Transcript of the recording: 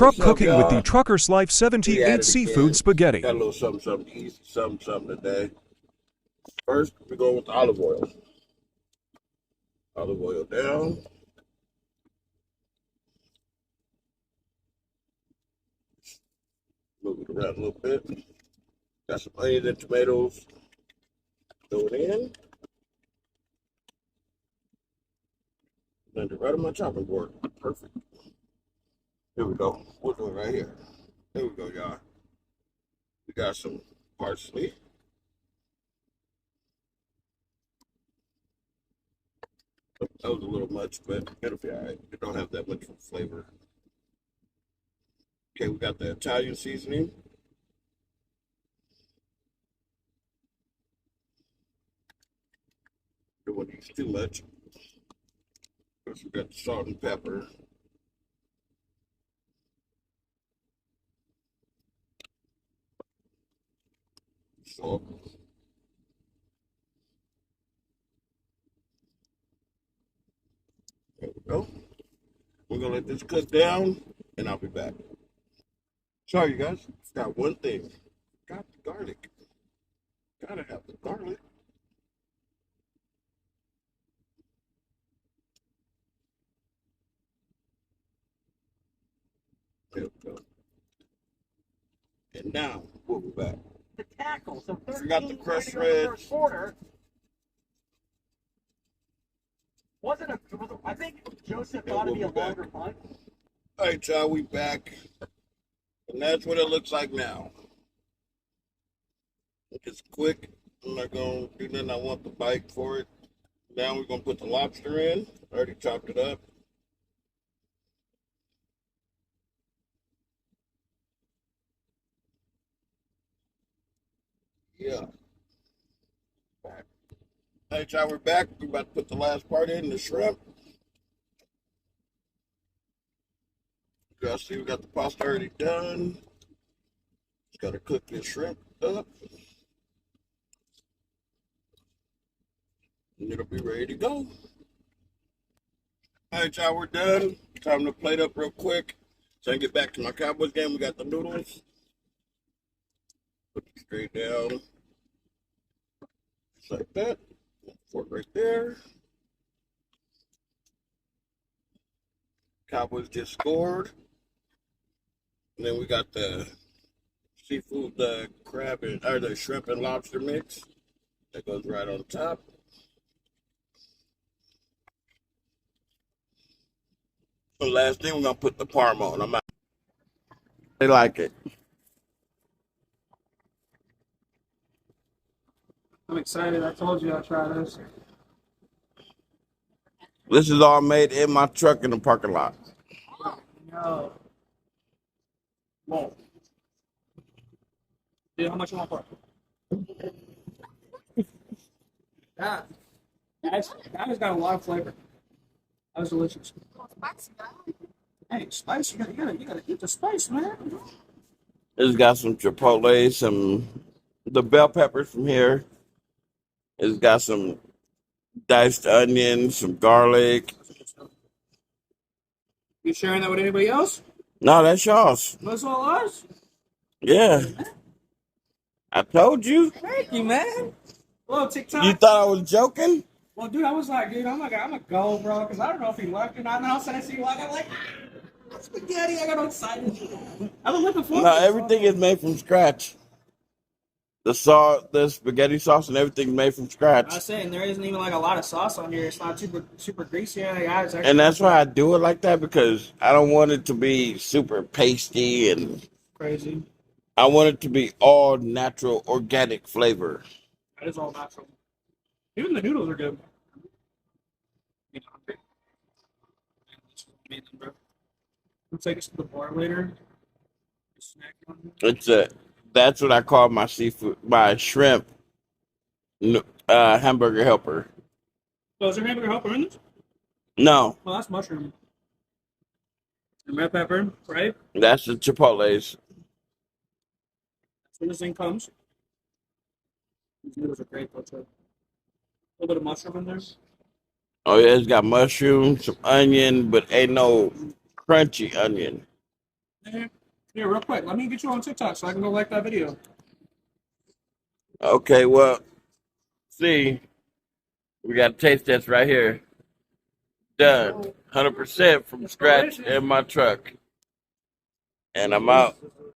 truck What's up, cooking with the y'all? Truckers Life We at 78 it seafood again. spaghetti. Got a little something, something easy, something today. First, we're going with the olive oil. Olive oil down. Move it around a little bit. Got some onions and tomatoes. Throw it in. Blend it right on my chopping board. Perfect. Here we go. We'll do it right here. Here we go, y'all. We got some parsley. That was a little much, but it'll be all right. It don't have that much flavor. Okay, we got the Italian seasoning. Don't want to use too much. First, we got the salt and pepper. Salt. There we go. We're gonna let this cook down, and I'll be back. Sorry, you guys. Got one thing. Got the garlic. Gotta have the garlic. There we go. And now we'll be back. The tackle. So Forgot the 13 crushed right in the red. first quarter. I think Joseph thought it'd be a longer punt. All right, y'all, we back. And that's what it looks like now. It's quick. I'm not going to do nothing. I want the bite for it. Now we're going to put the lobster in. I already chopped it up. Yeah. Back. All right, y'all, we're back. We're about to put the last part in, the shrimp. Y'all see we got the pasta already done. Just got to cook this shrimp up. And it'll be ready to go. All right, y'all, we're done. Time to plate up real quick. So I can get back to my Cowboys game. We got the noodles. Put it straight down. Just like that. Fork right there. Cowboys just scored. And then we got the seafood, the crab and or the shrimp and lobster mix. That goes right on top. The last thing we're gonna put the parm on. I'm out. They like it. I'm excited. I told you I'd try this. This is all made in my truck in the parking lot. No. Whoa. Dude, how much you want for it? That has got a lot of flavor. That was delicious. Hey, spice. You gotta eat the spice, man. It's got some chipotle, some the bell peppers from here. It's got some diced onions, some garlic. You sharing that with anybody else? No, that's y'all's. That's all ours? Yeah. I told you. Thank you, man. Hello, TikTok. You thought I was joking? Well, dude, I was like, dude, I'm gonna go, bro, because I don't know if he left or not. And then all of a sudden I see you walk, I'm like, spaghetti. I got all excited. I've been looking forward No, to it. everything is made from scratch. The sauce, the spaghetti sauce, and everything made from I scratch. was saying there isn't even like a lot of sauce on here. It's not super greasy. Yeah, it's And that's why I do it like that, because I don't want it to be super pasty, and crazy. I want it to be all natural, organic flavor. That is all natural. Even the noodles are good. We'll take us to the bar later. Snack on it. That's what I call my seafood, my shrimp hamburger helper. So is there hamburger helper in this? No, Well, that's mushroom. And red pepper, right? that's the chipotles. That's where this thing comes. These noodles are great, though, too. A little bit of mushroom in there. Oh yeah, it's got mushrooms, some onion, but ain't no crunchy onion. Here, real quick. Let me get you on TikTok so I can go like that video. Okay, well, see, we got a taste test right here. Done. 100% from scratch in my truck. And I'm out.